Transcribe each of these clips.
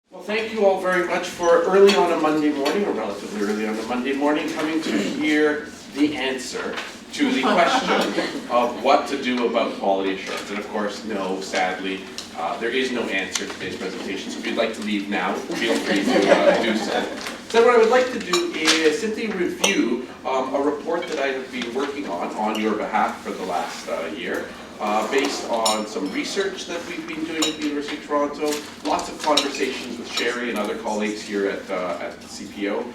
Well, thank you all very much for early on a Monday morning, or relatively early on a Monday morning, coming to hear the answer to the question of what to do about quality assurance. And of course, no, sadly, there is no answer to today's presentation, so if you'd like to leave now, feel free to do so. So what I would like to do is simply review a report that I have been working on your behalf for the last year, based on some research that we've been doing at the University of Toronto, lots of conversations with Sherry and other colleagues here at CPO,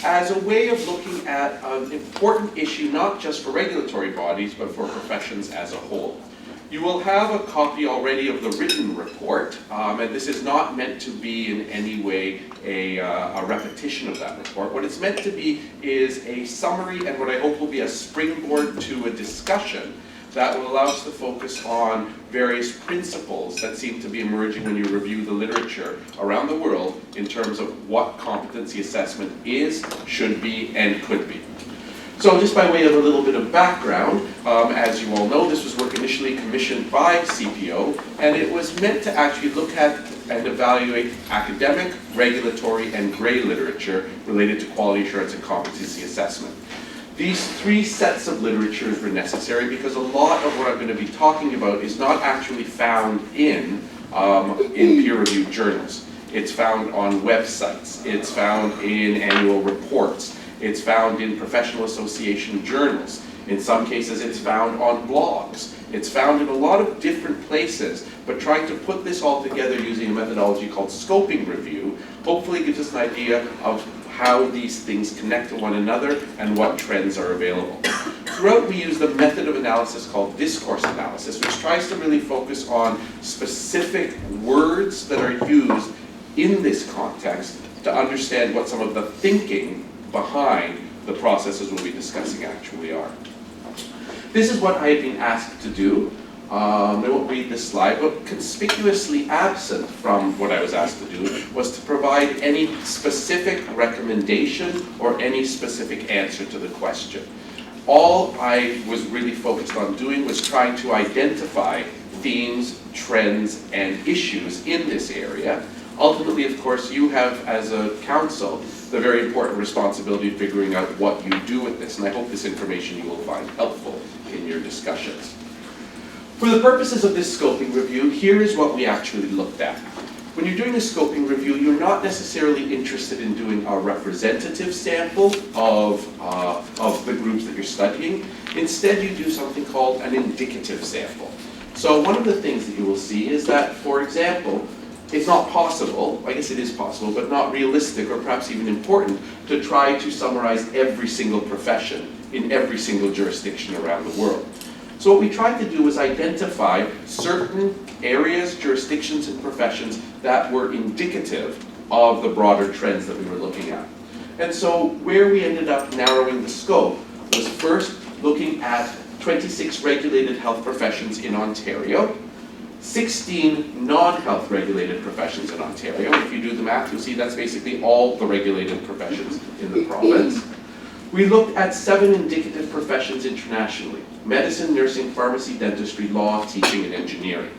as a way of looking at an important issue not just for regulatory bodies, but for professions as a whole. You will have a copy already of the written report, and this is not meant to be in any way a repetition of that report. What it's meant to be is a summary and what I hope will be a springboard to a discussion that will allow us to focus on various principles that seem to be emerging when you review the literature around the world in terms of what competency assessment is, should be, and could be. So just by way of a little bit of background, as you all know, this was work initially commissioned by CPO, and it was meant to actually look at and evaluate academic, regulatory, and gray literature related to quality assurance and competency assessment. These three sets of literatures were necessary because a lot of what I'm going to be talking about is not actually found in peer-reviewed journals. It's found on websites, it's found in annual reports, it's found in professional association journals. In some cases, it's found on blogs. It's found in a lot of different places, but trying to put this all together using a methodology called scoping review hopefully gives us an idea of how these things connect to one another and what trends are available. Throughout, we use the method of analysis called discourse analysis, which tries to really focus on specific words that are used in this context to understand what some of the thinking behind the processes we'll be discussing actually are. This is what I had been asked to do. I won't read this slide, but conspicuously absent from what I was asked to do was to provide any specific recommendation or any specific answer to the question. All I was really focused on doing was trying to identify themes, trends, and issues in this area. Ultimately, of course, you have, as a council, the very important responsibility of figuring out what you do with this, and I hope this information you will find helpful in your discussions. For the purposes of this scoping review, here is what we actually looked at. When you're doing a scoping review, you're not necessarily interested in doing a representative sample of the groups that you're studying. Instead, you do something called an indicative sample. So one of the things that you will see is that, for example, it's not possible, I guess it is possible, but not realistic or perhaps even important to try to summarize every single profession in every single jurisdiction around the world. So what we tried to do was identify certain areas, jurisdictions, and professions that were indicative of the broader trends that we were looking at. And so where we ended up narrowing the scope was first looking at 26 regulated health professions in Ontario, 16 non-health regulated professions in Ontario. If you do the math, you'll see that's basically all the regulated professions in the province. We looked at 7 indicative professions internationally: medicine, nursing, pharmacy, dentistry, law, teaching, and engineering.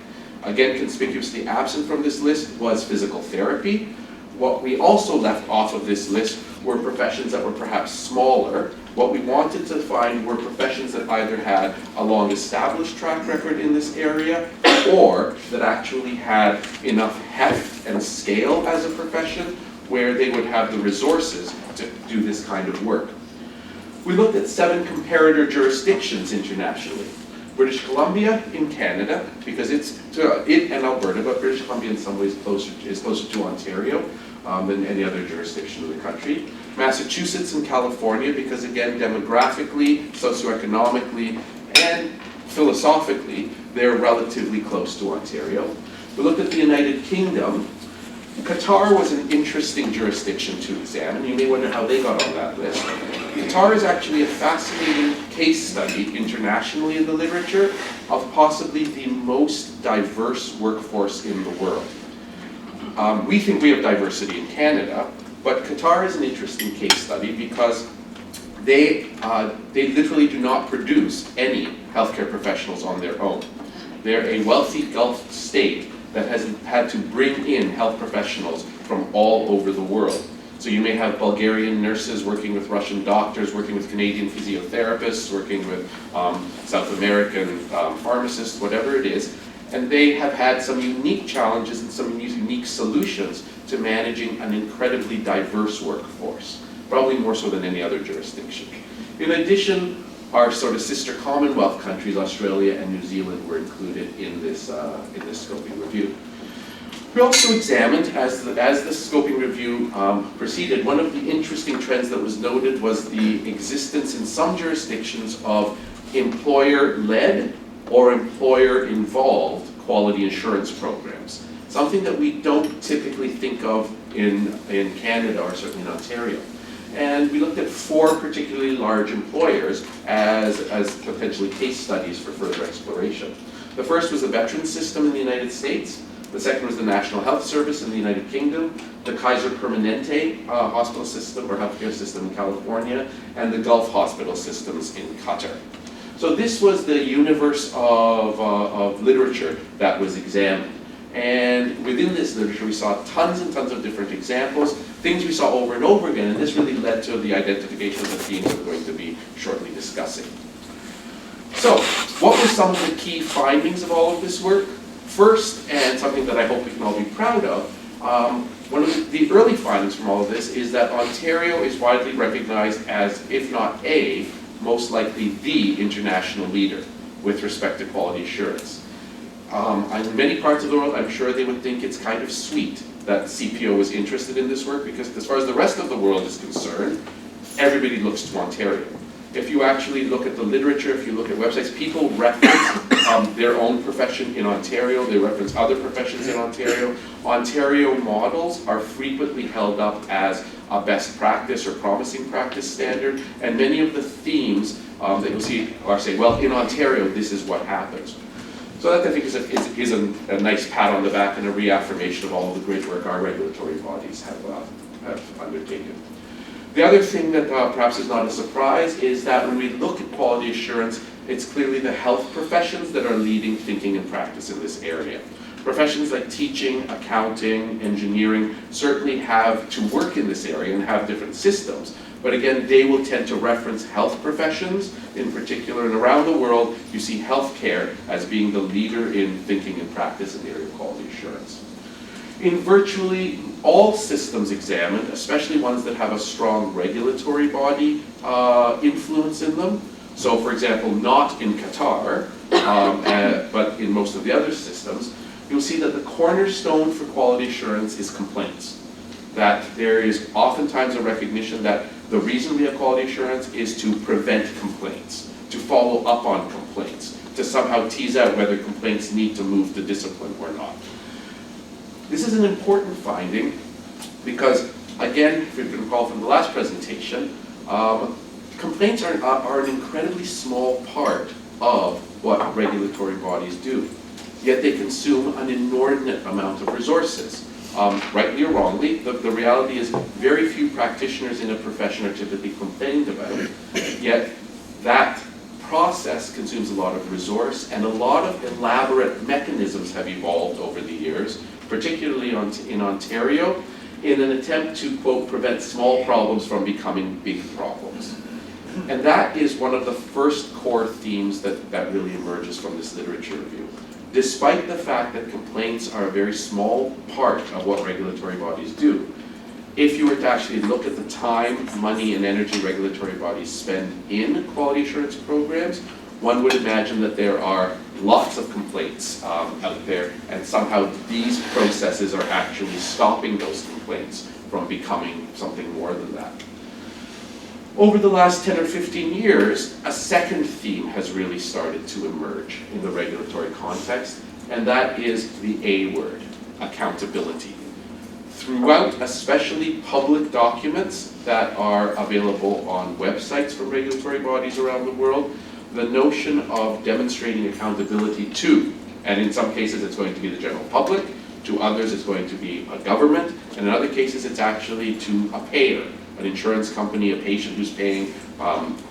Again, conspicuously absent from this list was physical therapy. What we also left off of this list were professions that were perhaps smaller. What we wanted to find were professions that either had a long-established track record in this area or that actually had enough heft and scale as a profession where they would have the resources to do this kind of work. We looked at 7 comparator jurisdictions internationally. British Columbia in Canada, because it and Alberta, but British Columbia in some ways is closer to Ontario than any other jurisdiction in the country. Massachusetts and California, because again, demographically, socioeconomically, and philosophically, they're relatively close to Ontario. We looked at the United Kingdom. Qatar was an interesting jurisdiction to examine. You may wonder how they got on that list. Qatar is actually a fascinating case study internationally in the literature of possibly the most diverse workforce in the world. We think we have diversity in Canada, but Qatar is an interesting case study because they literally do not produce any healthcare professionals on their own. They're a wealthy Gulf state that has had to bring in health professionals from all over the world. So you may have Bulgarian nurses working with Russian doctors, working with Canadian physiotherapists, working with South American pharmacists, whatever it is, and they have had some unique challenges and some unique solutions to managing an incredibly diverse workforce, probably more so than any other jurisdiction. In addition, our sort of sister Commonwealth countries, Australia and New Zealand, were included in this scoping review. We also examined, as the scoping review proceeded, one of the interesting trends that was noted was the existence in some jurisdictions of employer-led or employer-involved quality assurance programs, something that we don't typically think of in Canada or certainly in Ontario. And we looked at 4 particularly large employers as potentially case studies for further exploration. The first was the Veterans System in the United States. The second was the National Health Service in the United Kingdom, the Kaiser Permanente hospital system or healthcare system in California, and the Gulf hospital systems in Qatar. So this was the universe of literature that was examined. And within this literature, we saw tons and tons of different examples, things we saw over and over again, and this really led to the identification of the themes we're going to be shortly discussing. So, what were some of the key findings of all of this work? First, and something that I hope we can all be proud of, one of the early findings from all of this is that Ontario is widely recognized as, if not a, most likely the international leader with respect to quality assurance. In many parts of the world, I'm sure they would think it's kind of sweet that CPO is interested in this work, because as far as the rest of the world is concerned, everybody looks to Ontario. If you actually look at the literature, if you look at websites, people reference their own profession in Ontario, they reference other professions in Ontario. Ontario models are frequently held up as a best practice or promising practice standard, and many of the themes that you'll see are saying, well, in Ontario, this is what happens. So that, I think, is a nice pat on the back and a reaffirmation of all the great work our regulatory bodies have undertaken. The other thing that perhaps is not a surprise is that when we look at quality assurance, it's clearly the health professions that are leading thinking and practice in this area. Professions like teaching, accounting, engineering certainly have to work in this area and have different systems. But again, they will tend to reference health professions in particular, and around the world you see healthcare as being the leader in thinking and practice in the area of quality assurance. In virtually all systems examined, especially ones that have a strong regulatory body influence in them, so for example, not in Qatar, but in most of the other systems, you'll see that the cornerstone for quality assurance is complaints. That there is oftentimes a recognition that the reason we have quality assurance is to prevent complaints, to follow up on complaints, to somehow tease out whether complaints need to move to discipline or not. This is an important finding because, again, if you can recall from the last presentation, complaints are an incredibly small part of what regulatory bodies do, yet they consume an inordinate amount of resources. Rightly or wrongly, the reality is very few practitioners in a profession are typically complained about, yet that process consumes a lot of resource, and a lot of elaborate mechanisms have evolved over the years, particularly in Ontario, in an attempt to, quote, prevent small problems from becoming big problems. And that is one of the first core themes that really emerges from this literature review. Despite the fact that complaints are a very small part of what regulatory bodies do, if you were to actually look at the time, money, and energy regulatory bodies spend in quality assurance programs, one would imagine that there are lots of complaints out there, and somehow these processes are actually stopping those complaints from becoming something more than that. Over the last 10 or 15 years, a second theme has really started to emerge in the regulatory context, and that is the A word, accountability. Throughout, especially public documents that are available on websites for regulatory bodies around the world, the notion of demonstrating accountability to, and in some cases it's going to be the general public, to others it's going to be a government, and in other cases it's actually to a payer, an insurance company, a patient who's paying,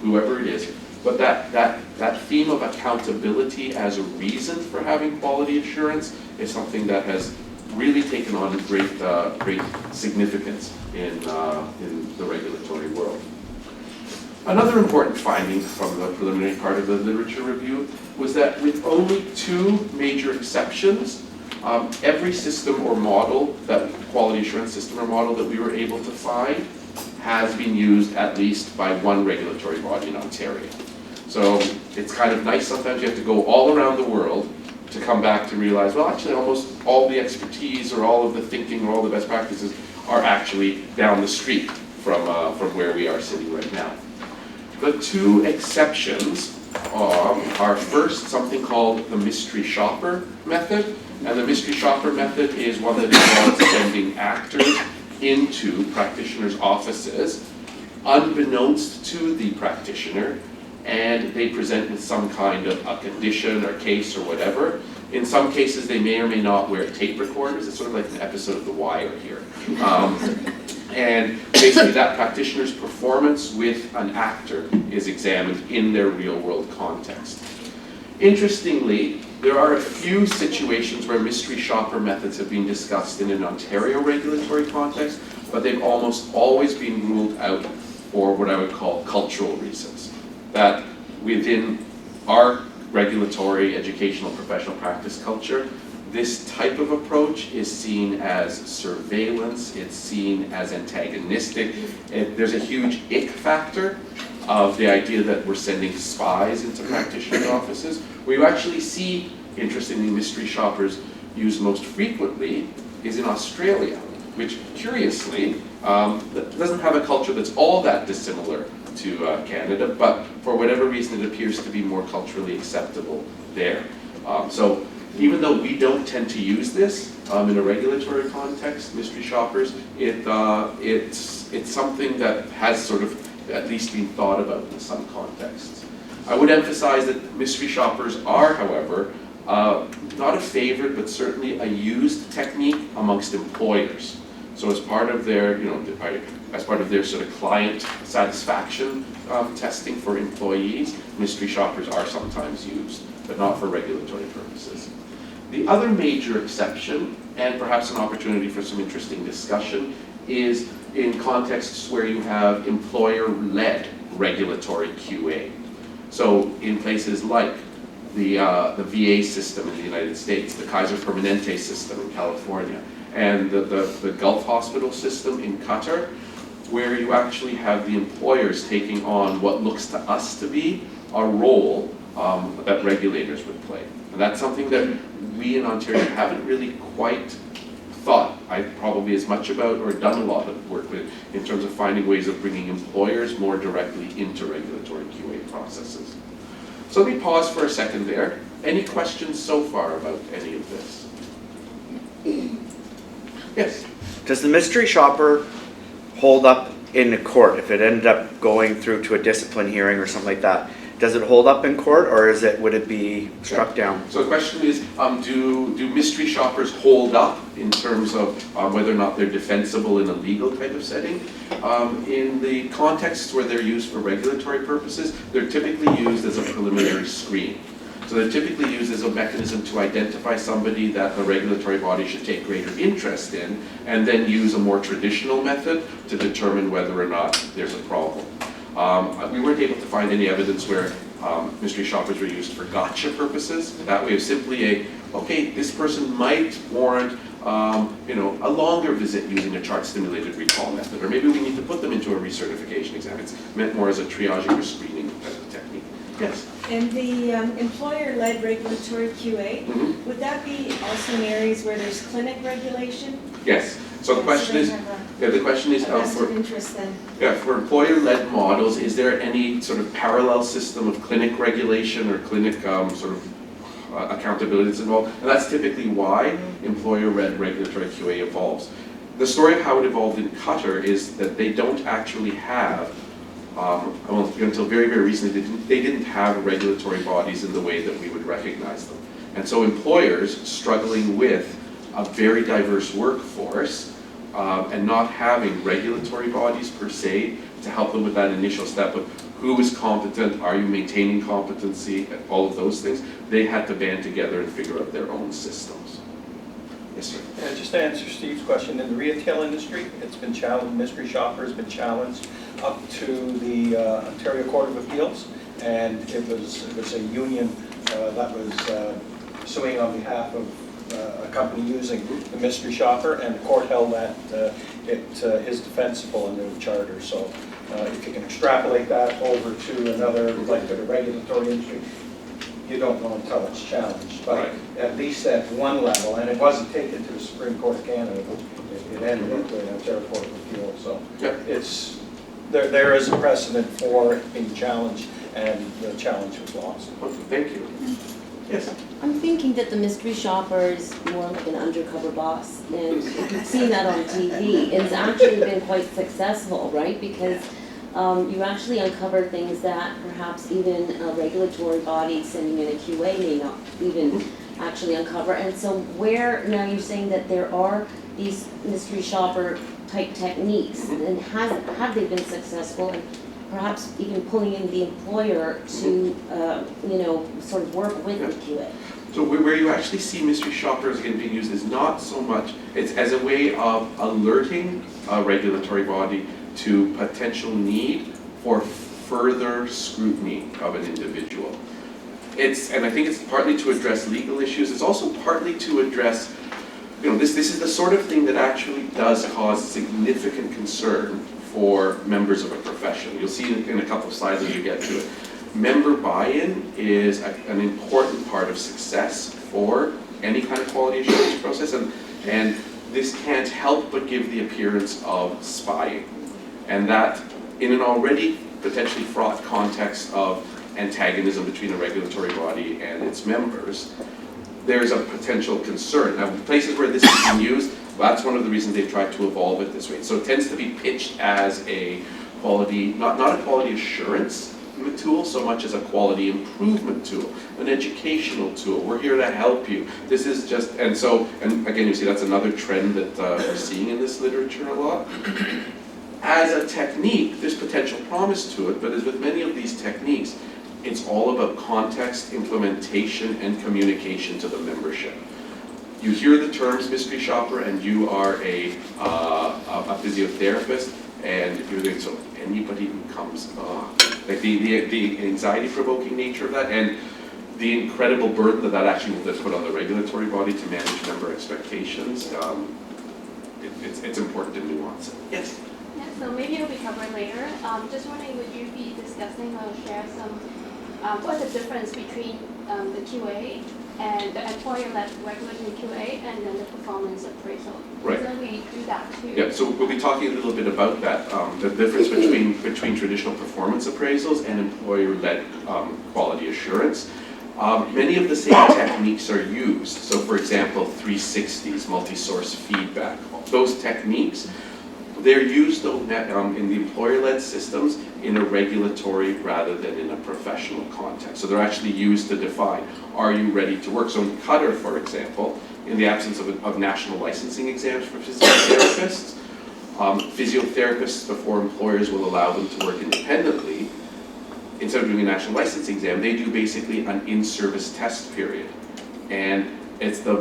whoever it is. But that theme of accountability as a reason for having quality assurance is something that has really taken on great significance in the regulatory world. Another important finding from the preliminary part of the literature review was that with only 2 major exceptions, every system or model, that quality assurance system or model that we were able to find has been used at least by one regulatory body in Ontario. So it's kind of nice sometimes you have to go all around the world to come back to realize, well, actually almost all the expertise or all of the thinking or all the best practices are actually down the street from where we are sitting right now. The 2 exceptions are first something called the mystery shopper method, and the mystery shopper method is one that involves sending actors into practitioners' offices unbeknownst to the practitioner, and they present with some kind of a condition or case or whatever. In some cases, they may or may not wear tape recorders. It's sort of like an episode of The Wire here. And basically that practitioner's performance with an actor is examined in their real-world context. Interestingly, there are a few situations where mystery shopper methods have been discussed in an Ontario regulatory context, but they've almost always been ruled out for what I would call cultural reasons. That within our regulatory, educational, professional practice culture, this type of approach is seen as surveillance, it's seen as antagonistic. There's a huge ick factor of the idea that we're sending spies into practitioner offices. Where you actually see, interestingly, mystery shoppers used most frequently is in Australia, which curiously doesn't have a culture that's all that dissimilar to Canada, but for whatever reason it appears to be more culturally acceptable there. So even though we don't tend to use this in a regulatory context, mystery shoppers, it's something that has sort of at least been thought about in some contexts. I would emphasize that mystery shoppers are, however, not a favorite, but certainly a used technique amongst employers. So as part of their, as part of their sort of client satisfaction testing for employees, mystery shoppers are sometimes used, but not for regulatory purposes. The other major exception, and perhaps an opportunity for some interesting discussion, is in contexts where you have employer-led regulatory QA. So in places like the VA system in the United States, the Kaiser Permanente system in California, and the Gulf Hospital system in Qatar, where you actually have the employers taking on what looks to us to be a role that regulators would play. And that's something that we in Ontario haven't really quite thought probably as much about or done a lot of work with in terms of finding ways of bringing employers more directly into regulatory QA processes. So let me pause for a second there. Any questions so far about any of this? Yes? Does the mystery shopper hold up in the court if it ended up going through to a discipline hearing or something like that? Does it hold up in court, or would it be struck down? So the question is, do mystery shoppers hold up in terms of whether or not they're defensible in a legal type of setting? In the contexts where they're used for regulatory purposes, they're typically used as a preliminary screen. So they're typically used as a mechanism to identify somebody that the regulatory body should take greater interest in, and then use a more traditional method to determine whether or not there's a problem. We weren't able to find any evidence where mystery shoppers were used for gotcha purposes. That way of simply okay, this person might warrant a longer visit using a chart-stimulated recall method, or maybe we need to put them into a recertification exam. It's meant more as a triaging or screening type of technique. Yes? And the employer-led regulatory QA, would that be also in areas where there's clinic regulation? Yes. So the question is, vested interest then. For employer-led models, is there any sort of parallel system of clinic regulation or clinic sort of accountability that's involved? And that's typically why employer-led regulatory QA evolves. The story of how it evolved in Qatar is that they don't actually have, until very, very recently, they didn't have regulatory bodies in the way that we would recognize them. And so employers struggling with a very diverse workforce and not having regulatory bodies per se to help them with that initial step of who is competent, are you maintaining competency, all of those things, they had to band together and figure out their own systems. Yes, sir. Yeah, just to answer Steve's question, in the retail industry, it's been challenged, mystery shopper has been challenged up to the Ontario Court of Appeals, and it was a union that was suing on behalf of a company using the mystery shopper, and the court held that it is defensible under the charter. So if you can extrapolate that over to another, like the regulatory industry, you don't know until it's challenged, but Right. at least at one level, and it wasn't taken to the Supreme Court of Canada, it ended up to an Ontario Court of Appeal, so Yep. it's, there is a precedent for it being challenged, and the challenge was lost. Okay, thank you. Yes. I'm thinking that the mystery shopper is more like an undercover boss, and if you've seen that on TV, it's actually been quite successful, right? Because you actually uncover things that perhaps even a regulatory body sending in a QA may not even actually uncover. And so now you're saying that there are these mystery shopper type techniques, and have they been successful? And perhaps even pulling in the employer to, sort of work with the QA. So where you actually see mystery shoppers again being used is not so much, it's as a way of alerting a regulatory body to potential need for further scrutiny of an individual. And I think it's partly to address legal issues, it's also partly to address, this is the sort of thing that actually does cause significant concern for members of a profession. You'll see in a couple of slides as you get to it. Member buy-in is an important part of success for any kind of quality assurance process, and this can't help but give the appearance of spying. And that, in an already potentially fraught context of antagonism between a regulatory body and its members, there's a potential concern. Now, places where this is being used, that's one of the reasons they've tried to evolve it this way. So it tends to be pitched as a quality, not a quality assurance tool so much as a quality improvement tool, an educational tool. We're here to help you. This is just, and again, you see that's another trend that we're seeing in this literature a lot. As a technique, there's potential promise to it, but as with many of these techniques, it's all about context, implementation, and communication to the membership. You hear the terms mystery shopper and you are a physiotherapist, and you're thinking, so anybody who comes, like the anxiety-provoking nature of that, and the incredible burden that actually will put on the regulatory body to manage member expectations, it's important to nuance it. Yes? Yeah, so maybe it'll be covered later. Just wondering, would you be discussing or share some, what's the difference between the QA and the employer-led regulatory QA and then the performance appraisal? Right. So we do that too. Yeah, so we'll be talking a little bit about that, the difference between traditional performance appraisals and employer-led quality assurance. Many of the same techniques are used. So for example, 360s, multi-source feedback, those techniques, they're used though in the employer-led systems in a regulatory rather than in a professional context. So they're actually used to define, are you ready to work? So in Qatar, for example, in the absence of national licensing exams for physiotherapists, physiotherapists before employers will allow them to work independently, instead of doing a national licensing exam, they do basically an in-service test period. And it's the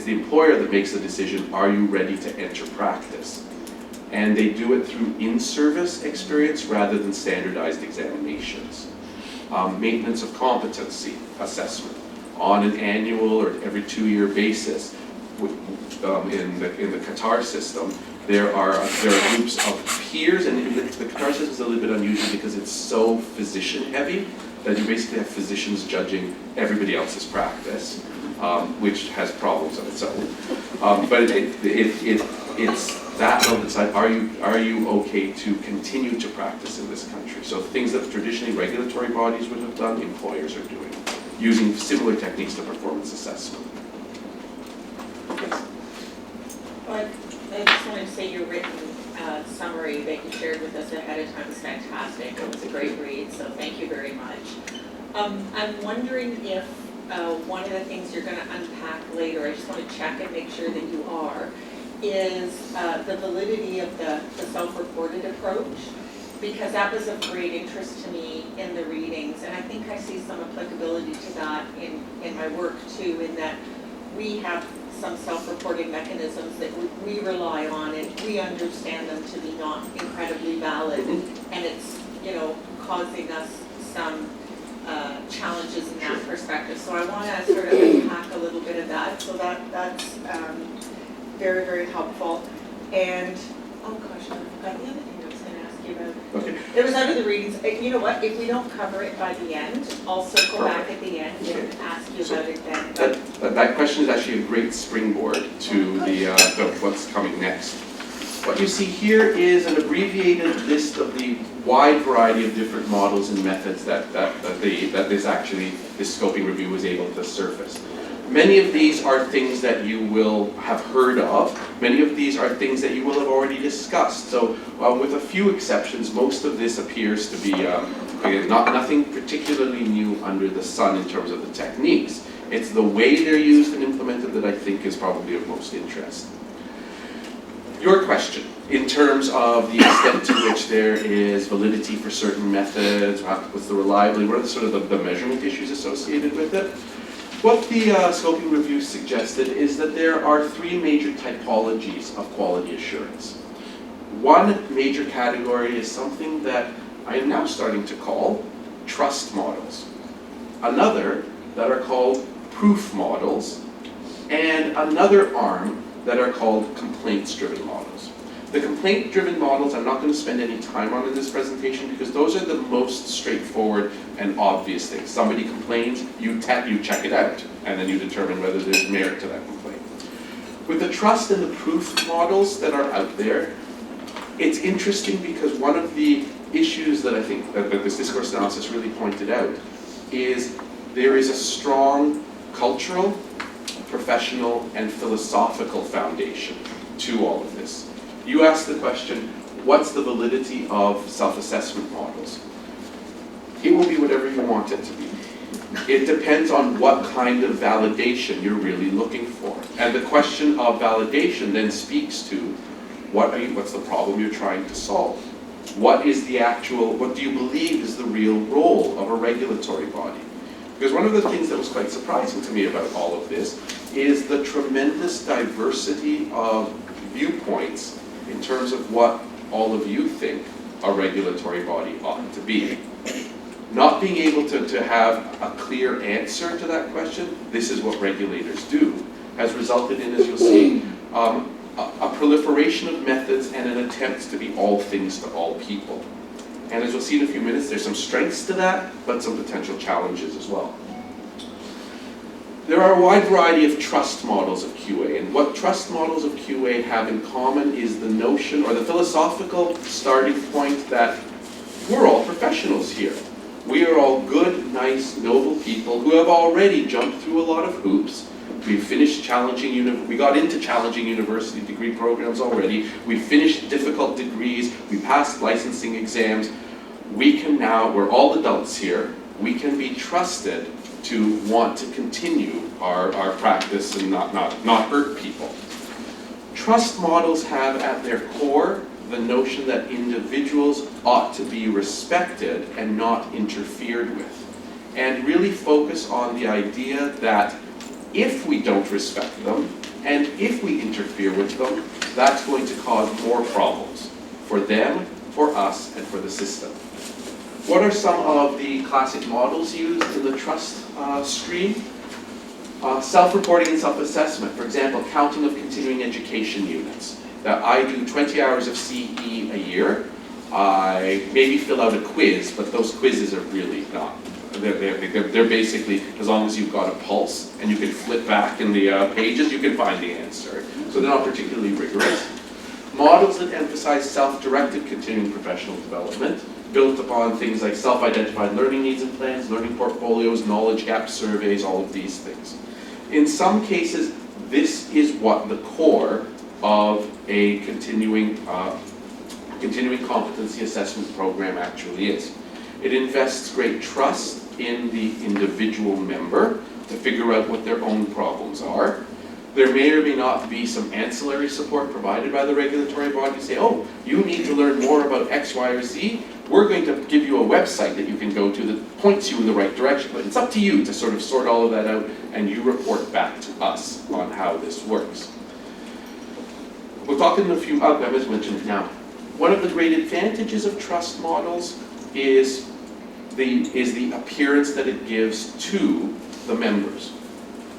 employer that makes the decision, are you ready to enter practice? And they do it through in-service experience rather than standardized examinations. Maintenance of competency assessment on an annual or every 2-year basis. In the Qatar system, there are groups of peers, and the Qatar system is a little bit unusual because it's so physician heavy that you basically have physicians judging everybody else's practice, which has problems of its own. But it's that level inside, are you okay to continue to practice in this country? So things that traditionally regulatory bodies would have done, employers are doing, using similar techniques to performance assessment. Yes. Well, I just wanted to say your written summary that you shared with us ahead of time was fantastic. It was a great read, so thank you very much. I'm wondering if one of the things you're going to unpack later, I just want to check and make sure that you are, is the validity of the self-reported approach, because that was of great interest to me in the readings, and I think I see some applicability to that in my work too, in that we have some self-reporting mechanisms that we rely on, and we understand them to be not incredibly valid, and it's, causing us some challenges in that perspective. So I want to sort of unpack a little bit of that. So that's very, very helpful. And, oh gosh, I forgot the other thing I was going to ask you about. Okay. It was under the readings. You know what, if we don't cover it by the end, I'll circle back at the end and ask you about it then. That question is actually a great springboard to the what's coming next. What you see here is an abbreviated list of the wide variety of different models and methods that this scoping review was able to surface. Many of these are things that you will have heard of. Many of these are things that you will have already discussed. So with a few exceptions, most of this appears to be nothing particularly new under the sun in terms of the techniques. It's the way they're used and implemented that I think is probably of most interest. Your question, in terms of the extent to which there is validity for certain methods, what's the reliability, what are sort of the measurement issues associated with it? What the scoping review suggested is that there are three major typologies of quality assurance. One major category is something that I am now starting to call trust models. Another that are called proof models, and another arm that are called complaints-driven models. The complaint-driven models I'm not going to spend any time on in this presentation because those are the most straightforward and obvious things. Somebody complains, you check it out, and then you determine whether there's merit to that complaint. With the trust and the proof models that are out there, it's interesting because one of the issues that I think that this discourse analysis really pointed out is there is a strong cultural, professional, and philosophical foundation to all of this. You asked the question, what's the validity of self-assessment models? It will be whatever you want it to be. It depends on what kind of validation you're really looking for. And the question of validation then speaks to what's the problem you're trying to solve? What do you believe is the real role of a regulatory body? Because one of the things that was quite surprising to me about all of this is the tremendous diversity of viewpoints in terms of what all of you think a regulatory body ought to be. Not being able to have a clear answer to that question, this is what regulators do, has resulted in, as you'll see, a proliferation of methods and an attempt to be all things to all people. And as you'll see in a few minutes, there's some strengths to that, but some potential challenges as well. There are a wide variety of trust models of QA, and what trust models of QA have in common is the notion, or the philosophical starting point, that we're all professionals here. We are all good, nice, noble people who have already jumped through a lot of hoops. We got into challenging university degree programs already. We finished difficult degrees. We passed licensing exams. We're all adults here. We can be trusted to want to continue our practice and not hurt people. Trust models have at their core the notion that individuals ought to be respected and not interfered with, and really focus on the idea that if we don't respect them and if we interfere with them, that's going to cause more problems for them, for us, and for the system. What are some of the classic models used in the trust stream? Self-reporting and self-assessment. For example, counting of continuing education units. That I do 20 hours of CE a year. I maybe fill out a quiz, but those quizzes are really not. They're basically, as long as you've got a pulse and you can flip back in the pages, you can find the answer. So they're not particularly rigorous. Models that emphasize self-directed continuing professional development, built upon things like self-identified learning needs and plans, learning portfolios, knowledge gap surveys, all of these things. In some cases, this is what the core of a continuing competency assessment program actually is. It invests great trust in the individual member to figure out what their own problems are. There may or may not be some ancillary support provided by the regulatory body to say, oh, you need to learn more about X, Y, or Z. We're going to give you a website that you can go to that points you in the right direction. But it's up to you to sort of sort all of that out and you report back to us on how this works. We'll talk in a few, Emma's mentioned it now. One of the great advantages of trust models is the appearance that it gives to the members.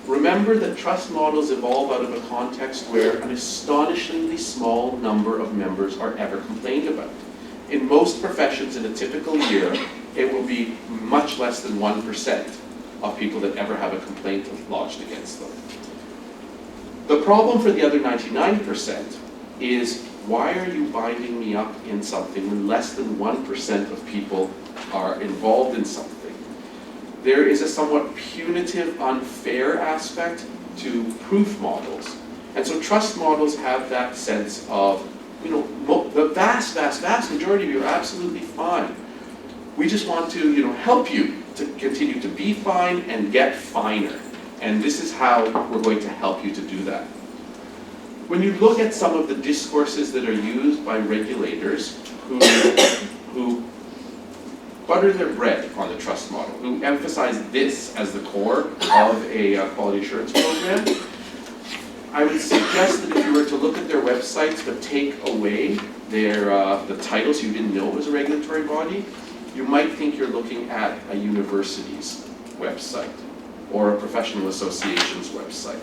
Remember that trust models evolve out of a context where an astonishingly small number of members are ever complained about. In most professions in a typical year, it will be much less than 1% of people that ever have a complaint lodged against them. The problem for the other 99% is, why are you binding me up in something when less than 1% of people are involved in something? There is a somewhat punitive, unfair aspect to proof models. And so trust models have that sense of, the vast majority of you are absolutely fine. We just want to, help you to continue to be fine and get finer. And this is how we're going to help you to do that. When you look at some of the discourses that are used by regulators who butter their bread on the trust model, who emphasize this as the core of a quality assurance program, I would suggest that if you were to look at their websites but take away the titles you didn't know it was a regulatory body, you might think you're looking at a university's website or a professional association's website.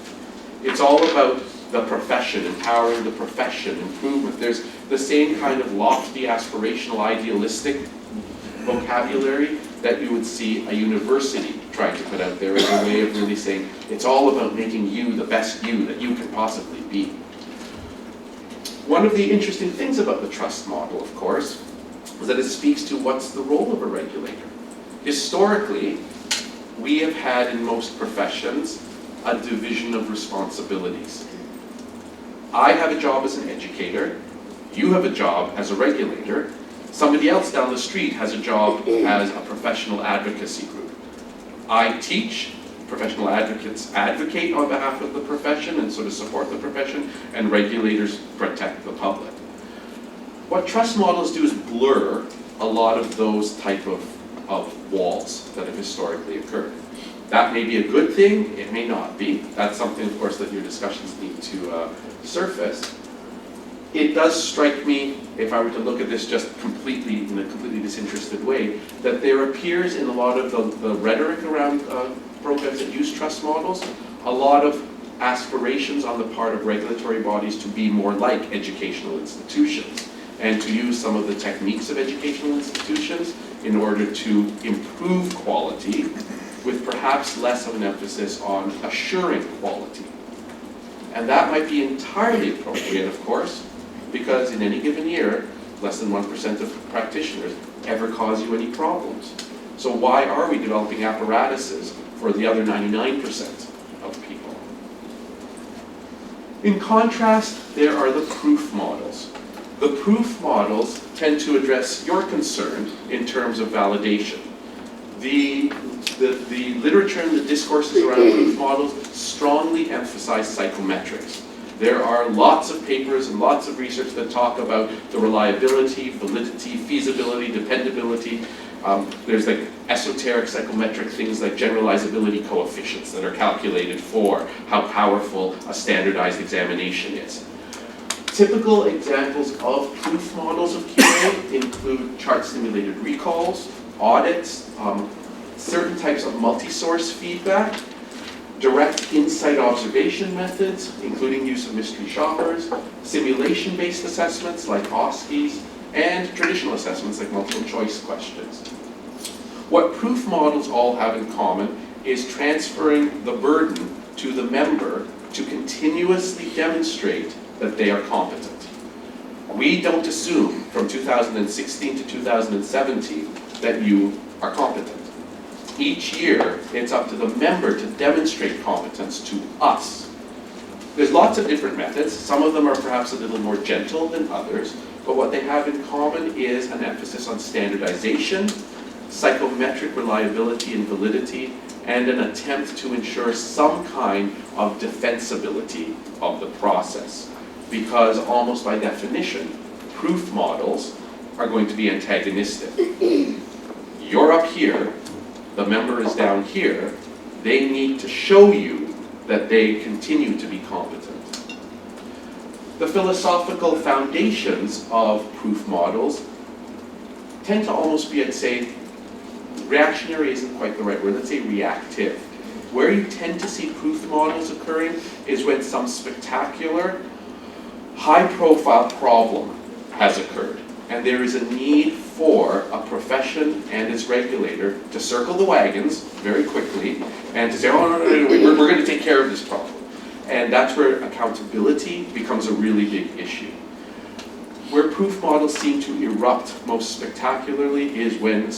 It's all about the profession, empowering the profession, improvement. There's the same kind of lofty, aspirational, idealistic vocabulary that you would see a university trying to put out there as a way of really saying, it's all about making you the best you that you can possibly be. One of the interesting things about the trust model, of course, is that it speaks to what's the role of a regulator. Historically, we have had in most professions a division of responsibilities. I have a job as an educator, you have a job as a regulator, somebody else down the street has a job as a professional advocacy group. I teach, professional advocates advocate on behalf of the profession and sort of support the profession, and regulators protect the public. What trust models do is blur a lot of those type of walls that have historically occurred. That may be a good thing, it may not be. That's something, of course, that your discussions need to surface. It does strike me, if I were to look at this just completely, in a completely disinterested way, that there appears in a lot of the rhetoric around programs that use trust models, a lot of aspirations on the part of regulatory bodies to be more like educational institutions, and to use some of the techniques of educational institutions in order to improve quality, with perhaps less of an emphasis on assuring quality. And that might be entirely appropriate, of course, because in any given year, less than 1% of practitioners ever cause you any problems. So why are we developing apparatuses for the other 99% of people? In contrast, there are the proof models. The proof models tend to address your concern in terms of validation. The literature and the discourses around proof models strongly emphasize psychometrics. There are lots of papers and lots of research that talk about the reliability, validity, feasibility, dependability. There's like esoteric psychometric things like generalizability coefficients that are calculated for how powerful a standardized examination is. Typical examples of proof models of QA include chart-stimulated recalls, audits, certain types of multi-source feedback, direct insight observation methods, including use of mystery shoppers, simulation-based assessments like OSCEs, and traditional assessments like multiple choice questions. What proof models all have in common is transferring the burden to the member to continuously demonstrate that they are competent. We don't assume from 2016 to 2017 that you are competent. Each year, it's up to the member to demonstrate competence to us. There's lots of different methods. Some of them are perhaps a little more gentle than others, but what they have in common is an emphasis on standardization, psychometric reliability and validity, and an attempt to ensure some kind of defensibility of the process. Because almost by definition, proof models are going to be antagonistic. You're up here, the member is down here, they need to show you that they continue to be competent. The philosophical foundations of proof models tend to almost be, I'd say, reactionary isn't quite the right word, let's say reactive. Where you tend to see proof models occurring is when some spectacular, high-profile problem has occurred, and there is a need for a profession and its regulator to circle the wagons very quickly and to say, oh, no, we're going to take care of this problem. And that's where accountability becomes a really big issue. Where proof models seem to erupt most spectacularly is when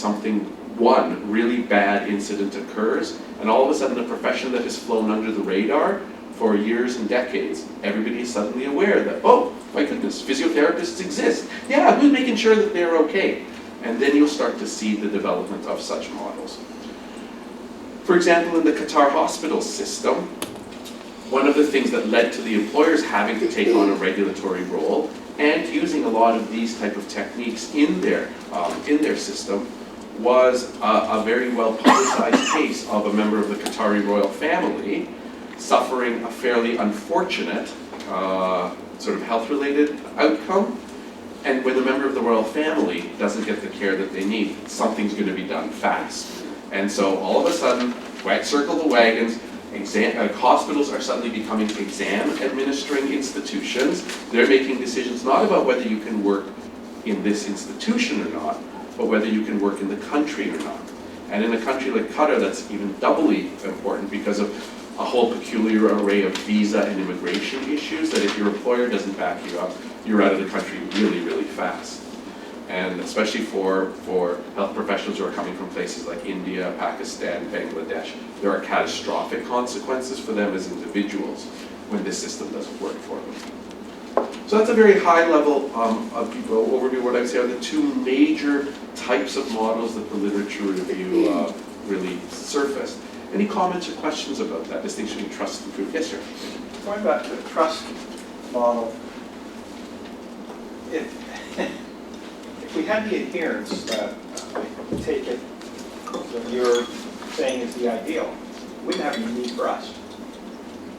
one really bad incident occurs, and all of a sudden a profession that has flown under the radar for years and decades, everybody is suddenly aware that, oh, my goodness, physiotherapists exist. Yeah, who's making sure that they're okay? And then you'll start to see the development of such models. For example, in the Qatar hospital system, one of the things that led to the employers having to take on a regulatory role and using a lot of these type of techniques in their system was a very well publicized case of a member of the Qatari royal family suffering a fairly unfortunate sort of health-related outcome. And when the member of the royal family doesn't get the care that they need, something's going to be done fast. And so all of a sudden, circle the wagons, hospitals are suddenly becoming exam administering institutions. They're making decisions not about whether you can work in this institution or not, but whether you can work in the country or not. And in a country like Qatar, that's even doubly important because of a whole peculiar array of visa and immigration issues that if your employer doesn't back you up, you're out of the country really, really fast. And especially for health professionals who are coming from places like India, Pakistan, Bangladesh, there are catastrophic consequences for them as individuals when this system doesn't work for them. So that's a very high level overview of what I'd say are the two major types of models that the literature review really surfaced. Any comments or questions about that distinction between trust and proof? Yes, sir. Going back to the trust model, if we had the adherence that I take it that you're saying is the ideal, we wouldn't have any need for us.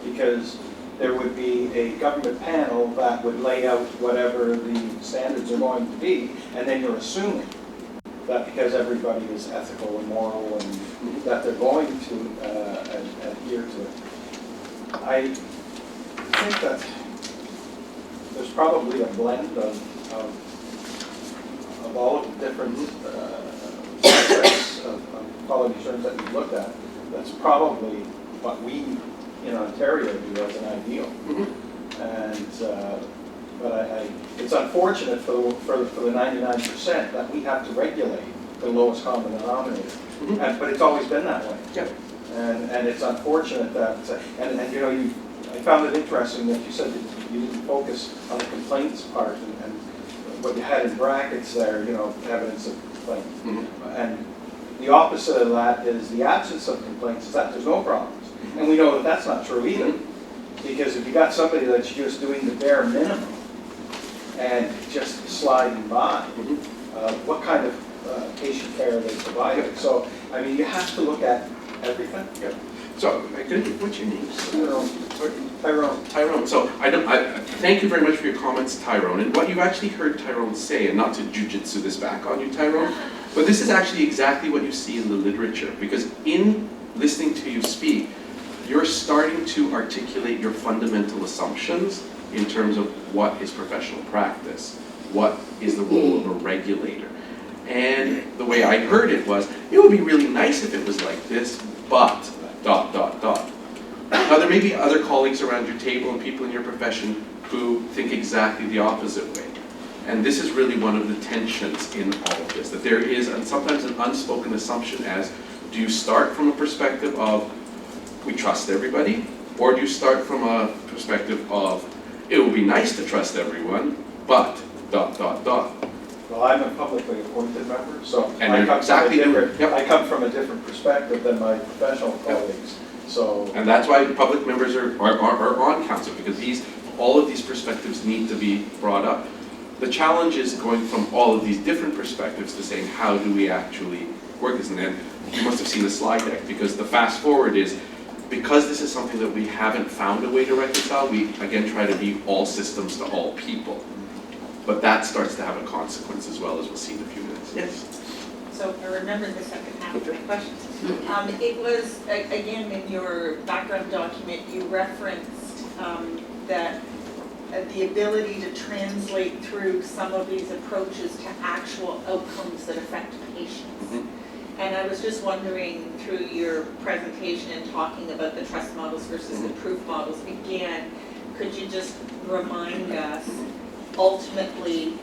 Because there would be a government panel that would lay out whatever the standards are going to be, and then you're assuming that because everybody is ethical and moral and that they're going to adhere to it. I think that there's probably a blend of all of the different aspects of quality assurance that we've looked at. That's probably what we in Ontario do as an ideal. And but it's unfortunate for the 99% that we have to regulate the lowest common denominator. But it's always been that way. Yep. And it's unfortunate that, and you know, I found it interesting that you said that you didn't focus on the complaints part and what you had in brackets there, you know, evidence of complaint. And the opposite of that is the absence of complaints, is that there's no problems. And we know that that's not true either. Because if you got somebody that's just doing the bare minimum and just sliding by, what kind of patient care are they providing? So, I mean, you have to look at everything. Yep. So, what's your name? Tyrone. Tyrone. So, I thank you very much for your comments, Tyrone. And what you actually heard Tyrone say, and not to jujitsu this back on you, Tyrone, but this is actually exactly what you see in the literature. Because in listening to you speak, you're starting to articulate your fundamental assumptions in terms of what is professional practice, what is the role of a regulator. And the way I heard it was, it would be really nice if it was like this, but ... Now there may be other colleagues around your table and people in your profession who think exactly the opposite way. And this is really one of the tensions in all of this, that there is sometimes an unspoken assumption as, do you start from a perspective of, we trust everybody, or do you start from a perspective of, it would be nice to trust everyone, but ... Well, I'm a publicly appointed member, so And I come from a different perspective than my professional colleagues. So, and that's why public members are on council, because all of these perspectives need to be brought up. The challenge is going from all of these different perspectives to saying, how do we actually work this? And then you must have seen the slide deck, because the fast forward is, because this is something that we haven't found a way to reconcile, we again try to be all systems to all people. But that starts to have a consequence as well, as we'll see in a few minutes. Yes? So I remember the second half of my question. It was, again, in your background document, you referenced that the ability to translate through some of these approaches to actual outcomes that affect patients. And I was just wondering, through your presentation and talking about the trust models versus the proof models, again, could you just remind us ultimately,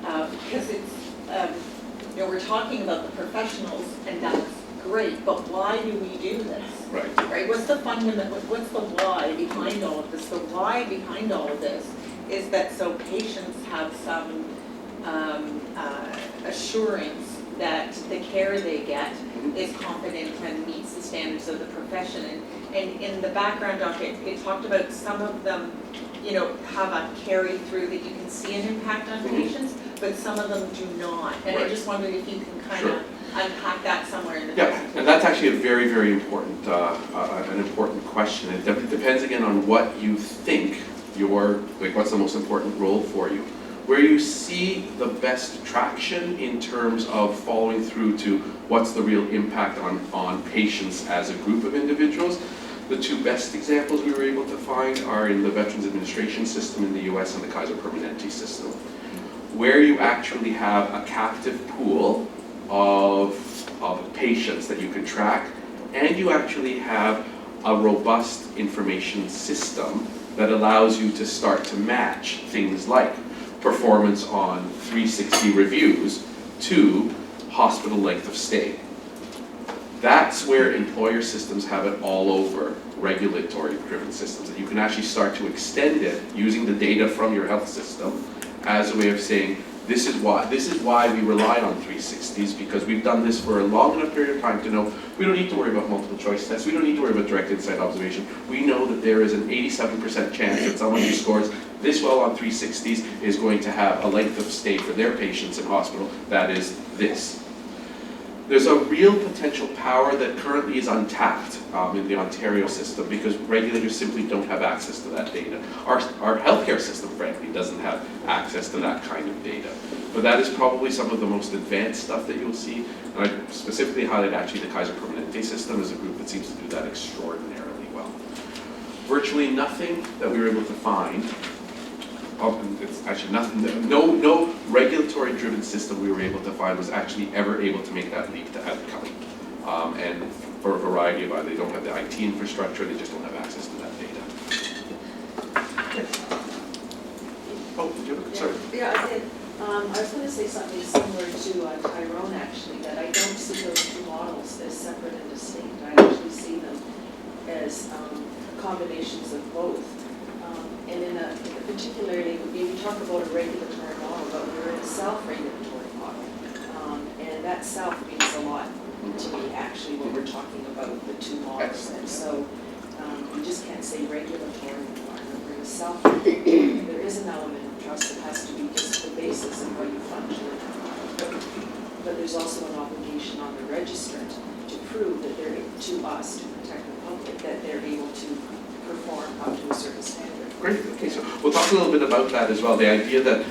because it's, we're talking about the professionals, and that's great, but why do we do this? Right? What's the fundamental, what's the why behind all of this? The why behind all of this is that so patients have some assurance that the care they get is competent and meets the standards of the profession. And in the background document, it talked about some of them, have a carry through that you can see an impact on patients, but some of them do not. And I just wondered if you can kind of unpack that somewhere in the presentation. And that's actually a very, very important, an important question. It depends again on what you think what's the most important role for you. Where you see the best traction in terms of following through to what's the real impact on patients as a group of individuals. The two best examples we were able to find are in the Veterans Administration system in the US and the Kaiser Permanente system, where you actually have a captive pool of patients that you can track, and you actually have a robust information system that allows you to start to match things like performance on 360 reviews to hospital length of stay. That's where employer systems have it all over regulatory driven systems, that you can actually start to extend it using the data from your health system as a way of saying, this is why we rely on 360s, because we've done this for a long enough period of time to know we don't need to worry about multiple choice tests, we don't need to worry about direct insight observation. We know that there is an 87% chance that someone who scores this well on 360s is going to have a length of stay for their patients in hospital that is this. There's a real potential power that currently is untapped in the Ontario system, because regulators simply don't have access to that data. Our healthcare system, frankly, doesn't have access to that kind of data. But that is probably some of the most advanced stuff that you'll see. And I specifically highlight actually the Kaiser Permanente system as a group that seems to do that extraordinarily well. Virtually nothing that we were able to find, it's actually nothing, no regulatory driven system we were able to find was actually ever able to make that leap to outcome. And for a variety of they don't have the IT infrastructure, they just don't have access to that data. Oh, did you have a concern? Yeah, I did. I was going to say something similar to Tyrone, actually, that I don't see those two models as separate and distinct. I actually see them as combinations of both. And in a particularly, we talk about a regulatory model, but we're in a self-regulatory model. And that self means a lot to me, actually, when we're talking about the two models. And so you just can't say regulatory anymore. We're in a self-regulatory. There is an element of trust that has to be just the basis of how you function. But there's also an obligation on the registrant to prove that they're, to us, to protect the public, that they're able to perform up to a certain standard. Great. Okay, so we'll talk a little bit about that as well. The idea that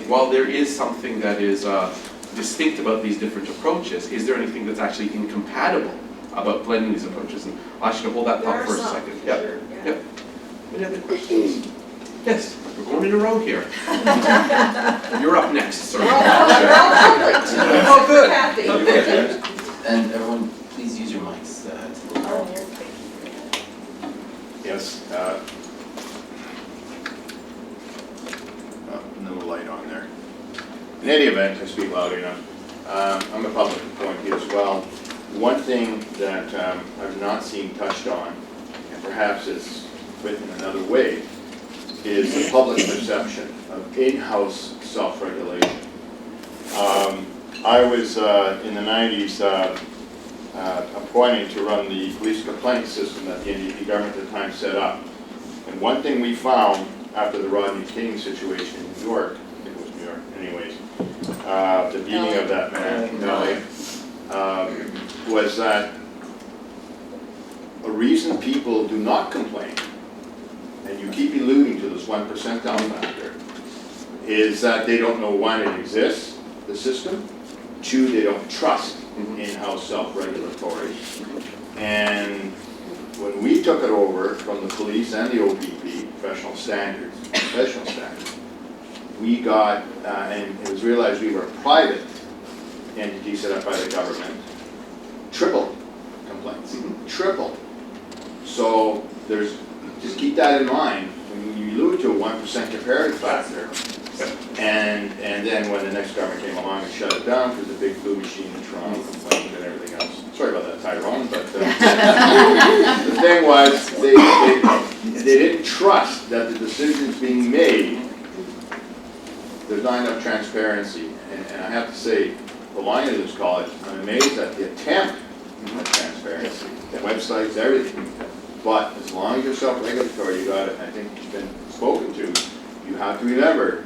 while there is something that is distinct about these different approaches, is there anything that's actually incompatible about blending these approaches? And I'll ask you to hold that thought for a second. Yeah. Sure, yeah. Any other questions? Yes, we're going in a row here. You're up next, sir. Oh, good. Kathy. And everyone, please use your mics. Yes. No light on there. In any event, I speak loud enough. I'm a public appointee as well. One thing that I've not seen touched on, and perhaps it's put in another way, is the public perception of in-house self-regulation. I was in the 90s appointed to run the police complaint system that the NDP government at the time set up. And one thing we found after the Rodney King situation in New York, I think it was New York anyways, the beating of that man in LA, was that a reason people do not complain, and you keep alluding to this 1 percentile factor, is that they don't know, one, it exists, the system, two, they don't trust in-house self-regulatory. And when we took it over from the police and the OPP, professional standards, we got, and it was realized we were a private entity set up by the government, triple complaints, triple. So there's, just keep that in mind when you allude to a 1% comparative factor. And then when the next government came along and shut it down because the big blue machine in Toronto complained and everything else. Sorry about that, Tyrone, but the thing was they didn't trust that the decisions being made, there's not enough transparency. And I have to say, belonging to this college, I'm amazed at the attempt at transparency, the websites, everything. But as long as you're self-regulatory, you got it. I think it's been spoken to. You have to remember,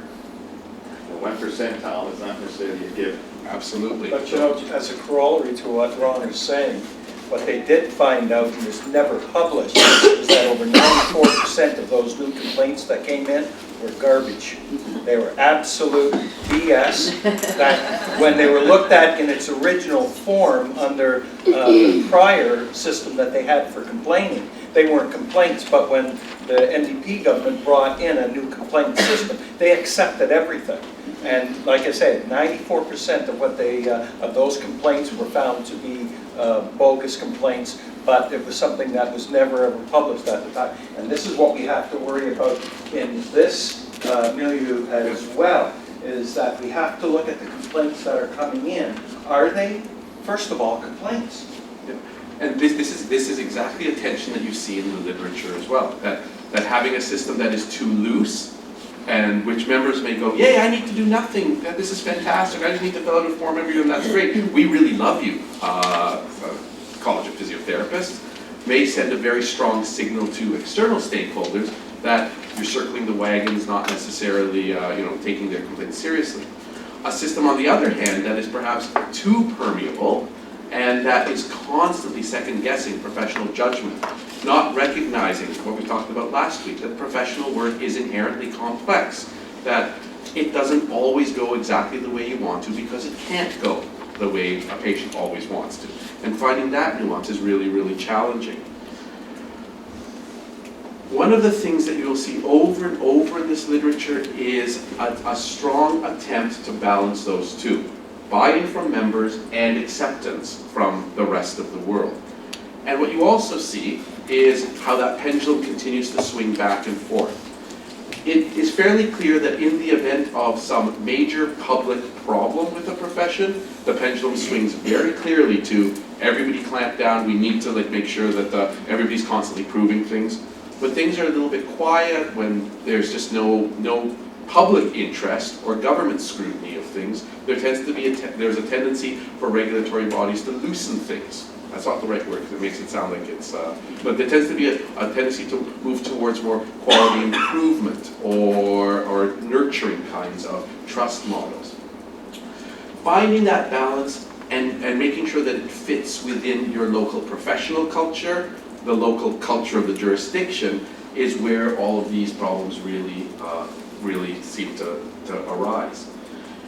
the 1 percentile is not necessarily a given. Absolutely. But you know, as a corollary to what Ron is saying, what they did find out, and was never published, is that over 94% of those new complaints that came in were garbage. They were absolute BS, that when they were looked at in its original form under the prior system that they had for complaining, they weren't complaints, but when the NDP government brought in a new complaint system, they accepted everything. And like I said, 94% of what of those complaints were found to be bogus complaints, but it was something that was never ever published at the time. And this is what we have to worry about in this milieu as well, is that we have to look at the complaints that are coming in. Are they, first of all, complaints? And this is exactly a tension that you see in the literature as well, that having a system that is too loose, and which members may go, yay, I need to do nothing, this is fantastic, I just need to fill out a form every year, and that's great, we really love you. College of Physiotherapists may send a very strong signal to external stakeholders that you're circling the wagons, not necessarily taking their complaints seriously. A system, on the other hand, that is perhaps too permeable, and that is constantly second-guessing professional judgment, not recognizing what we talked about last week, that professional work is inherently complex, that it doesn't always go exactly the way you want to because it can't go the way a patient always wants to. And finding that nuance is really, really challenging. One of the things that you'll see over and over in this literature is a strong attempt to balance those two. Buy-in from members and acceptance from the rest of the world. And what you also see is how that pendulum continues to swing back and forth. It is fairly clear that in the event of some major public problem with the profession, the pendulum swings very clearly to everybody clamp down, we need to make sure that everybody's constantly proving things. When things are a little bit quiet, when there's just no public interest or government scrutiny of things, there tends to be there's a tendency for regulatory bodies to loosen things. That's not the right word because it makes it sound like it's, but there tends to be a tendency to move towards more quality improvement or nurturing kinds of trust models. Finding that balance and making sure that it fits within your local professional culture, the local culture of the jurisdiction, is where all of these problems really seem to arise.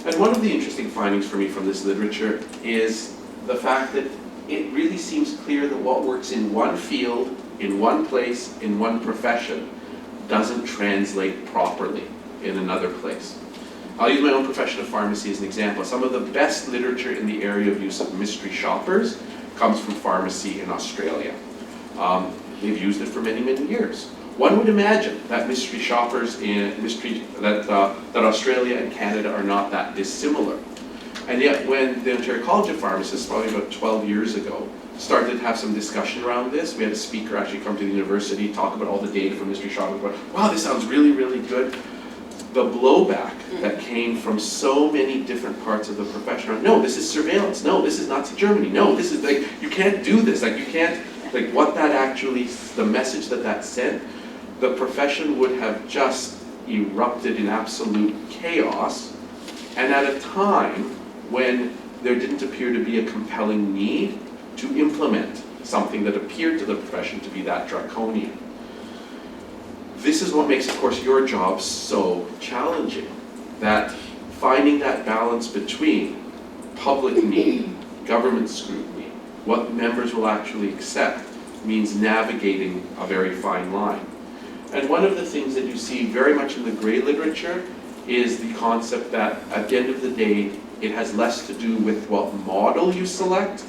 And one of the interesting findings for me from this literature is the fact that it really seems clear that what works in one field, in one place, in one profession, doesn't translate properly in another place. I'll use my own profession of pharmacy as an example. Some of the best literature in the area of use of mystery shoppers comes from pharmacy in Australia. They've used it for many, many years. One would imagine that mystery shoppers that Australia and Canada are not that dissimilar. And yet when the Ontario College of Pharmacists, probably about 12 years ago, started to have some discussion around this, we had a speaker actually come to the university, talk about all the data from mystery shoppers, wow, this sounds really, really good. The blowback that came from so many different parts of the profession, no, this is surveillance, no, this is Nazi Germany, no, this is you can't do this, you can't, what that actually, the message that sent, the profession would have just erupted in absolute chaos, and at a time when there didn't appear to be a compelling need to implement something that appeared to the profession to be that draconian. This is what makes, of course, your job so challenging, that finding that balance between public need, government scrutiny, what members will actually accept, means navigating a very fine line. And one of the things that you see very much in the gray literature is the concept that at the end of the day, it has less to do with what model you select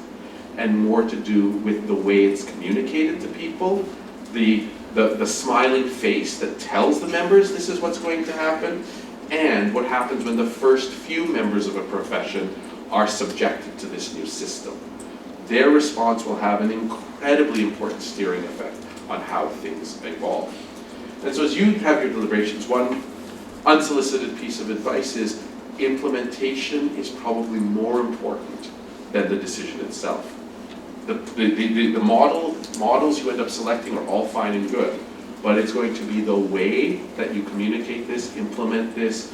and more to do with the way it's communicated to people, the smiling face that tells the members this is what's going to happen, and what happens when the first few members of a profession are subjected to this new system. Their response will have an incredibly important steering effect on how things evolve. And so as you have your deliberations, one unsolicited piece of advice is implementation is probably more important than the decision itself. The models you end up selecting are all fine and good, but it's going to be the way that you communicate this, implement this,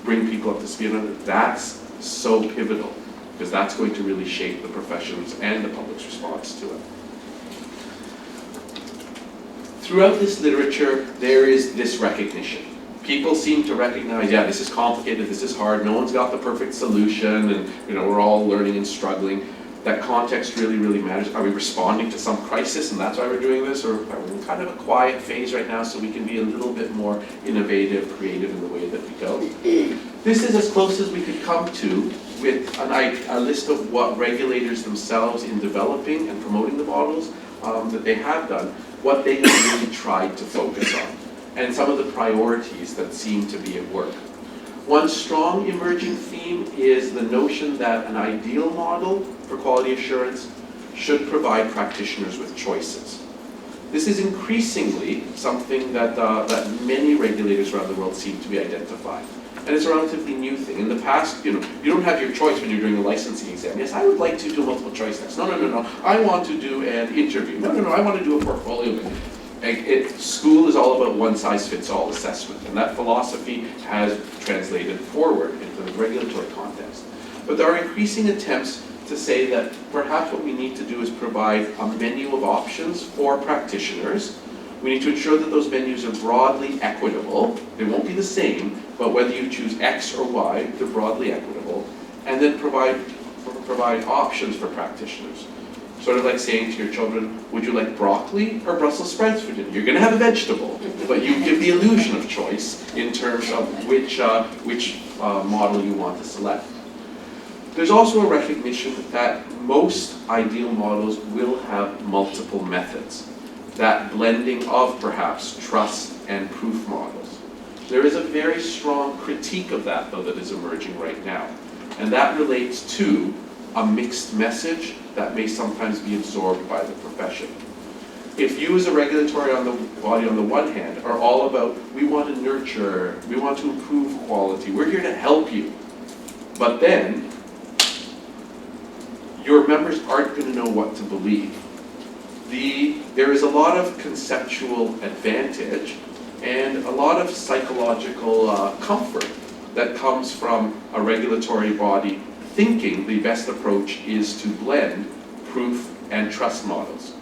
bring people up to speed on it. That's so pivotal, because that's going to really shape the profession's and the public's response to it. Throughout this literature, there is this recognition. People seem to recognize, yeah, this is complicated, this is hard, no one's got the perfect solution, and we're all learning and struggling. That context really, really matters. Are we responding to some crisis and that's why we're doing this? Or are we in kind of a quiet phase right now so we can be a little bit more innovative, creative in the way that we go? This is as close as we could come to with a list of what regulators themselves in developing and promoting the models that they have done, what they have really tried to focus on, and some of the priorities that seem to be at work. One strong emerging theme is the notion that an ideal model for quality assurance should provide practitioners with choices. This is increasingly something that many regulators around the world seem to be identifying. And it's a relatively new thing. In the past, you don't have your choice when you're doing a licensing exam. Yes, I would like to do a multiple choice test. No, I want to do an interview. No, I want to do a portfolio. School is all about one-size-fits-all assessment, and that philosophy has translated forward into the regulatory context. But there are increasing attempts to say that perhaps what we need to do is provide a menu of options for practitioners. We need to ensure that those menus are broadly equitable. They won't be the same, but whether you choose X or Y, they're broadly equitable, and then provide options for practitioners. Sort of like saying to your children, would you like broccoli or Brussels sprouts for dinner? You're going to have a vegetable, but you give the illusion of choice in terms of which model you want to select. There's also a recognition that most ideal models will have multiple methods, that blending of perhaps trust and proof models. There is a very strong critique of that, though, that is emerging right now, and that relates to a mixed message that may sometimes be absorbed by the profession. If you as a regulatory body on the one hand are all about, we want to nurture, we want to improve quality, we're here to help you, but then your members aren't going to know what to believe. There is a lot of conceptual advantage and a lot of psychological comfort that comes from a regulatory body thinking the best approach is to blend proof and trust models.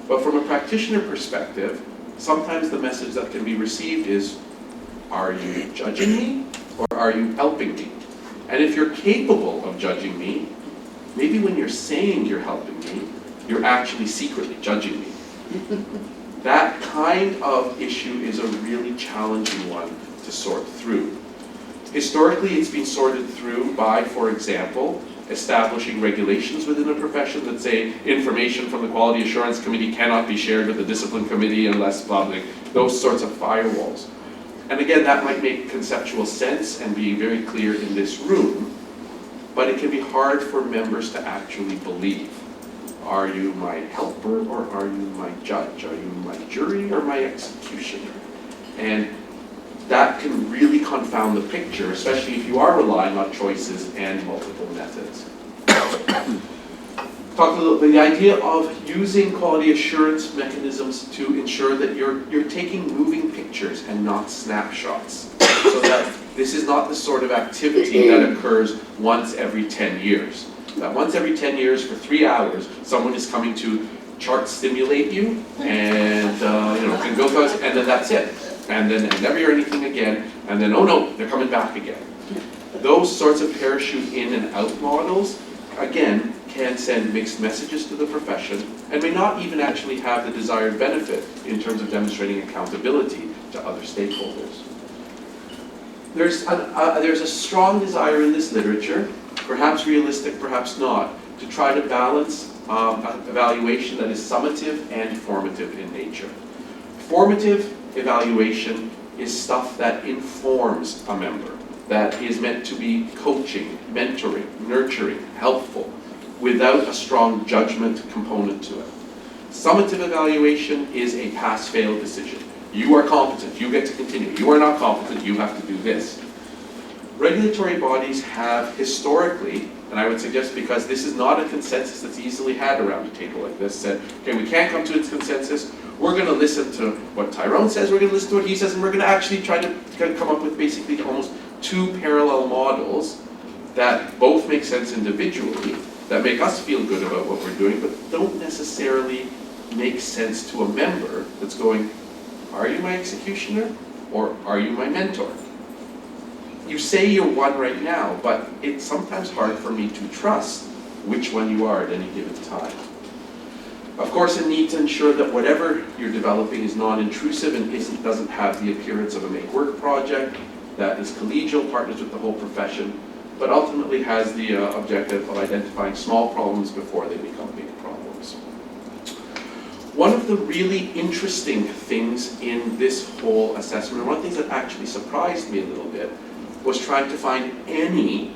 But from a practitioner perspective, sometimes the message that can be received is, are you judging me or are you helping me? And if you're capable of judging me, maybe when you're saying you're helping me, you're actually secretly judging me. That kind of issue is a really challenging one to sort through. Historically, it's been sorted through by, for example, establishing regulations within a profession that say information from the Quality Assurance Committee cannot be shared with the Discipline Committee unless public, those sorts of firewalls. And again, that might make conceptual sense and be very clear in this room, but it can be hard for members to actually believe. Are you my helper or are you my judge? Are you my jury or my executioner? And that can really confound the picture, especially if you are relying on choices and multiple methods. Talk a little bit, the idea of using quality assurance mechanisms to ensure that you're taking moving pictures and not snapshots, so that this is not the sort of activity that occurs once every 10 years. that once every 10 years for 3 hours, someone is coming to chart stimulate you and, can go through, and then that's it. And then I never hear anything again, and then, oh no, they're coming back again. Those sorts of parachute in and out models, again, can send mixed messages to the profession and may not even actually have the desired benefit in terms of demonstrating accountability to other stakeholders. There's a strong desire in this literature, perhaps realistic, perhaps not, to try to balance evaluation that is summative and formative in nature. Formative evaluation is stuff that informs a member, that is meant to be coaching, mentoring, nurturing, helpful, without a strong judgment component to it. Summative evaluation is a pass-fail decision. You are competent, you get to continue. You are not competent, you have to do this. Regulatory bodies have historically, and I would suggest because this is not a consensus that's easily had around a table like this, said, okay, we can't come to a consensus, we're going to listen to what Tyrone says, we're going to listen to what he says, and we're going to actually try to come up with basically almost two parallel models that both make sense individually, that make us feel good about what we're doing, but don't necessarily make sense to a member that's going, are you my executioner or are you my mentor? You say you're one right now, but it's sometimes hard for me to trust which one you are at any given time. Of course, a need to ensure that whatever you're developing is non-intrusive and doesn't have the appearance of a make-work project, that is collegial, partners with the whole profession, but ultimately has the objective of identifying small problems before they become big problems. One of the really interesting things in this whole assessment, and one of the things that actually surprised me a little bit, was trying to find any,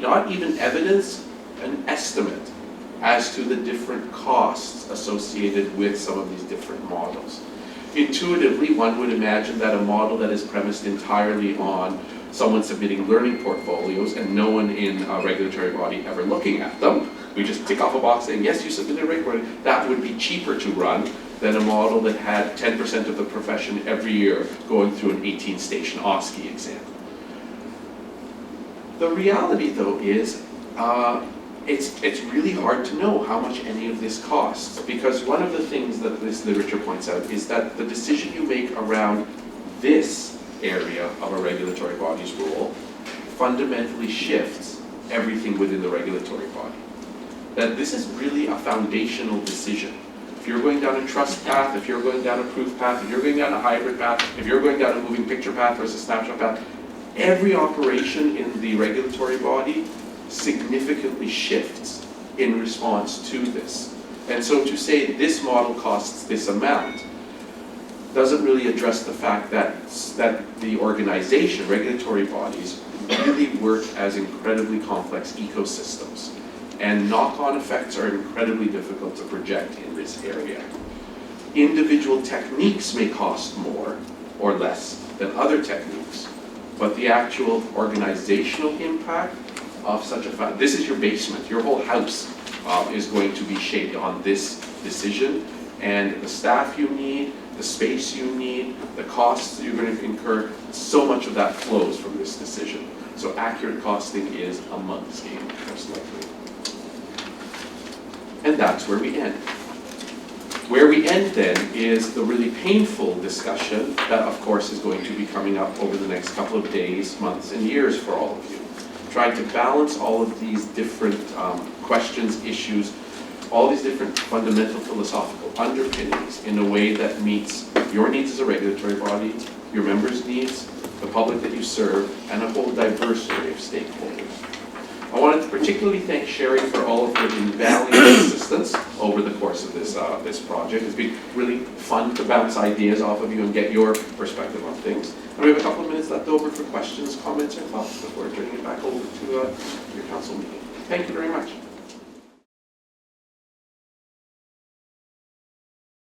not even evidence, an estimate as to the different costs associated with some of these different models. Intuitively, one would imagine that a model that is premised entirely on someone submitting learning portfolios and no one in a regulatory body ever looking at them, we just tick off a box saying, yes, you submitted a reg report, that would be cheaper to run than a model that had 10% of the profession every year going through an 18-station OSCE exam. The reality, though, is it's really hard to know how much any of this costs, because one of the things that this literature points out is that the decision you make around this area of a regulatory body's role fundamentally shifts everything within the regulatory body. That this is really a foundational decision. If you're going down a trust path, if you're going down a proof path, if you're going down a hybrid path, if you're going down a moving picture path versus snapshot path, every operation in the regulatory body significantly shifts in response to this. And so to say this model costs this amount doesn't really address the fact that the organization, regulatory bodies, really work as incredibly complex ecosystems. And knock-on effects are incredibly difficult to project in this area. Individual techniques may cost more or less than other techniques, but the actual organizational impact of such a this is your basement, your whole house is going to be shaped on this decision, and the staff you need, the space you need, the costs you're going to incur, so much of that flows from this decision. So accurate costing is a month's game, most likely. And that's where we end. Where we end then is the really painful discussion that of course is going to be coming up over the next couple of days, months, and years for all of you. Trying to balance all of these different questions, issues, all these different fundamental philosophical underpinnings in a way that meets your needs as a regulatory body, your members' needs, the public that you serve, and a whole diverse array of stakeholders. I wanted to particularly thank Sherry for all of her invaluable assistance over the course of this project. It's been really fun to bounce ideas off of you and get your perspective on things. And we have a couple of minutes left over for questions, comments, or thoughts before turning it back over to your council meeting. Thank you very much.